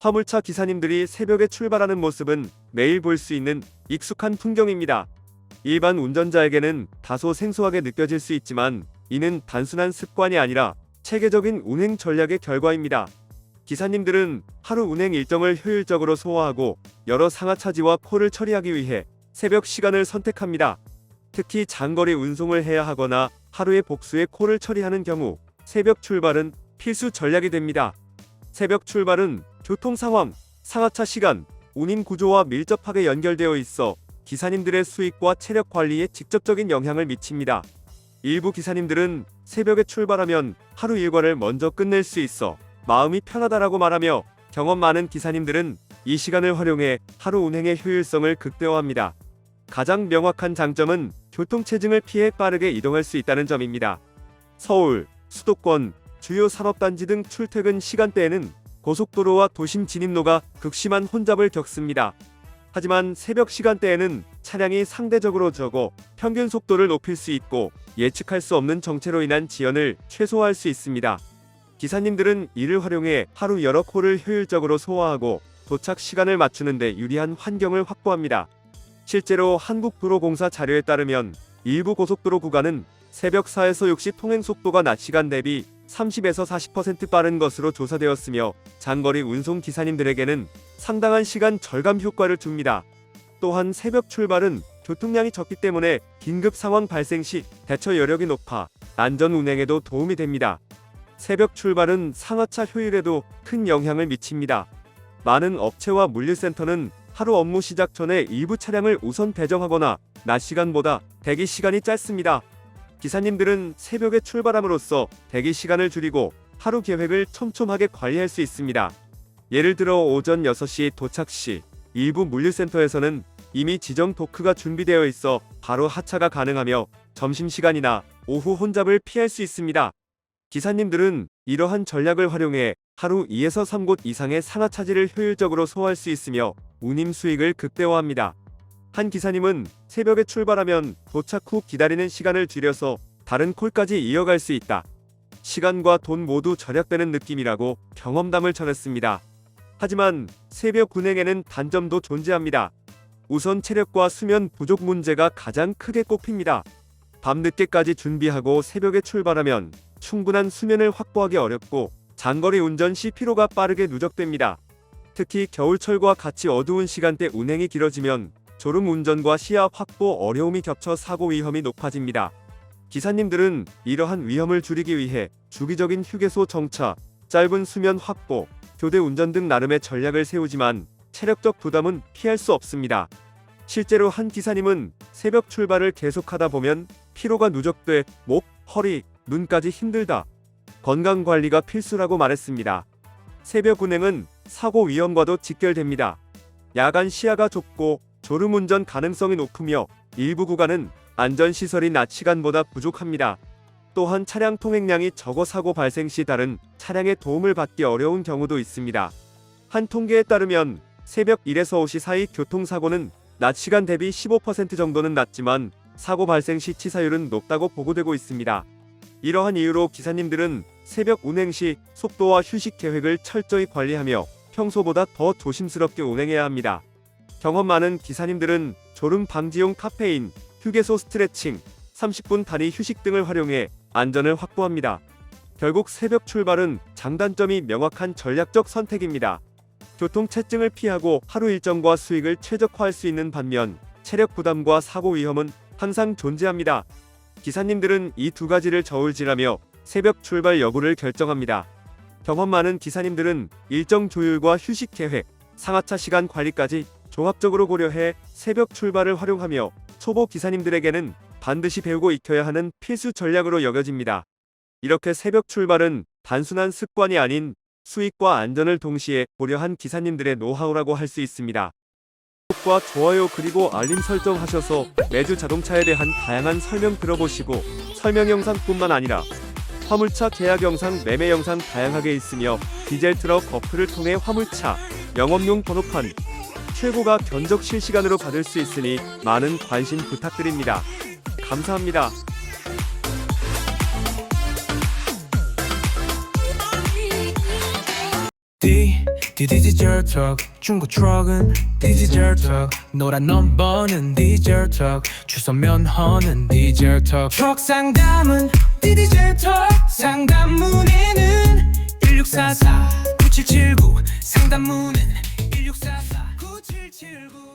화물차 기사님들이 새벽에 출발하는 모습은 매일 볼 수 있는 익숙한 풍경입니다. 일반 운전자에게는 다소 생소하게 느껴질 수 있지만 이는 단순한 습관이 아니라 체계적인 운행 전략의 결과입니다. 기사님들은 하루 운행 일정을 효율적으로 소화하고 여러 상하차지와 콜을 처리하기 위해 새벽 시간을 선택합니다. 특히 장거리 운송을 해야 하거나 하루에 복수의 콜을 처리하는 경우 새벽 출발은 필수 전략이 됩니다. 새벽 출발은 교통 상황, 상하차 시간, 운임 구조와 밀접하게 연결되어 있어 기사님들의 수익과 체력 관리에 직접적인 영향을 미칩니다. 일부 기사님들은 새벽에 출발하면 하루 일과를 먼저 끝낼 수 있어 마음이 편하다라고 말하며, 경험 많은 기사님들은 이 시간을 활용해 하루 운행의 효율성을 극대화합니다. 가장 명확한 장점은 교통체증을 피해 빠르게 이동할 수 있다는 점입니다. 서울, 수도권, 주요 산업단지 등 출퇴근 시간대에는 고속도로와 도심 진입로가 극심한 혼잡을 겪습니다. 하지만 새벽 시간대에는 차량이 상대적으로 적어 평균 속도를 높일 수 있고 예측할 수 없는 정체로 인한 지연을 최소화할 수 있습니다. 기사님들은 이를 활용해 하루 여러 콜을 효율적으로 소화하고 도착 시간을 맞추는 데 유리한 환경을 확보합니다. 실제로 한국도로공사 자료에 따르면 일부 고속도로 구간은 새벽 4에서 6시 통행 속도가 낮 시간 대비 30에서 40% 빠른 것으로 조사되었으며, 장거리 운송 기사님들에게는 상당한 시간 절감 효과를 줍니다. 또한 새벽 출발은 교통량이 적기 때문에 긴급 상황 발생 시 대처 여력이 높아 안전 운행에도 도움이 됩니다. 새벽 출발은 상하차 효율에도 큰 영향을 미칩니다. 많은 업체와 물류센터는 하루 업무 시작 전에 일부 차량을 우선 배정하거나 낮 시간보다 대기 시간이 짧습니다. 기사님들은 새벽에 출발함으로써 대기 시간을 줄이고 하루 계획을 촘촘하게 관리할 수 있습니다. 예를 들어 오전 6시 도착 시 일부 물류센터에서는 이미 지정 도크가 준비되어 있어 바로 하차가 가능하며 점심시간이나 오후 혼잡을 피할 수 있습니다. 기사님들은 이러한 전략을 활용해 하루 2에서 3곳 이상의 상하차지를 효율적으로 소화할 수 있으며 운임 수익을 극대화합니다. 한 기사님은 새벽에 출발하면 도착 후 기다리는 시간을 줄여서 다른 콜까지 이어갈 수 있다. 시간과 돈 모두 절약되는 느낌이라고 경험담을 전했습니다. 하지만 새벽 운행에는 단점도 존재합니다. 우선 체력과 수면 부족 문제가 가장 크게 꼽힙니다. 밤늦게까지 준비하고 새벽에 출발하면 충분한 수면을 확보하기 어렵고 장거리 운전 시 피로가 빠르게 누적됩니다. 특히 겨울철과 같이 어두운 시간대 운행이 길어지면 졸음 운전과 시야 확보 어려움이 겹쳐 사고 위험이 높아집니다. 기사님들은 이러한 위험을 줄이기 위해 주기적인 휴게소 정차, 짧은 수면 확보, 교대 운전 등 나름의 전략을 세우지만 체력적 부담은 피할 수 없습니다. 실제로 한 기사님은 새벽 출발을 계속하다 보면 피로가 누적돼 목, 허리, 눈까지 힘들다. 건강관리가 필수라고 말했습니다. 새벽 운행은 사고 위험과도 직결됩니다. 야간 시야가 좁고 졸음운전 가능성이 높으며 일부 구간은 안전시설이 낮 시간보다 부족합니다. 또한 차량 통행량이 적어 사고 발생 시 다른 차량의 도움을 받기 어려운 경우도 있습니다. 한 통계에 따르면 새벽 1에서 5시 사이 교통사고는 낮 시간 대비 15% 정도는 낮지만 사고 발생 시 치사율은 높다고 보고되고 있습니다. 이러한 이유로 기사님들은 새벽 운행 시 속도와 휴식 계획을 철저히 관리하며 평소보다 더 조심스럽게 운행해야 합니다. 경험 많은 기사님들은 졸음 방지용 카페인, 휴게소 스트레칭, 30분 단위 휴식 등을 활용해 안전을 확보합니다. 결국 새벽 출발은 장단점이 명확한 전략적 선택입니다. 교통체증을 피하고 하루 일정과 수익을 최적화할 수 있는 반면 체력 부담과 사고 위험은 항상 존재합니다. 기사님들은 이 두 가지를 저울질하며 새벽 출발 여부를 결정합니다. 경험 많은 기사님들은 일정 조율과 휴식 계획, 상하차 시간 관리까지 종합적으로 고려해 새벽 출발을 활용하며 초보 기사님들에게는 반드시 배우고 익혀야 하는 필수 전략으로 여겨집니다. 이렇게 새벽 출발은 단순한 습관이 아닌 수익과 안전을 동시에 고려한 기사님들의 노하우라고 할 수 있습니다. 구독과 좋아요 그리고 알림 설정하셔서 매주 자동차에 대한 다양한 설명 들어보시고 설명 영상뿐만 아니라 화물차 계약 영상, 매매 영상 다양하게 있으며 디젤 트럭 어플을 통해 화물차, 영업용 번호판, 최고가 견적 실시간으로 받을 수 있으니 많은 관심 부탁드립니다. 감사합니다. 디지털 턱 중고 트럭은 디지털 턱 노란 넘버는 디지털 턱 주소 면허는 디지털 턱 트럭 상담은 디지털 턱 상담 문의는 1644 9779 상담 문의는 1644 9779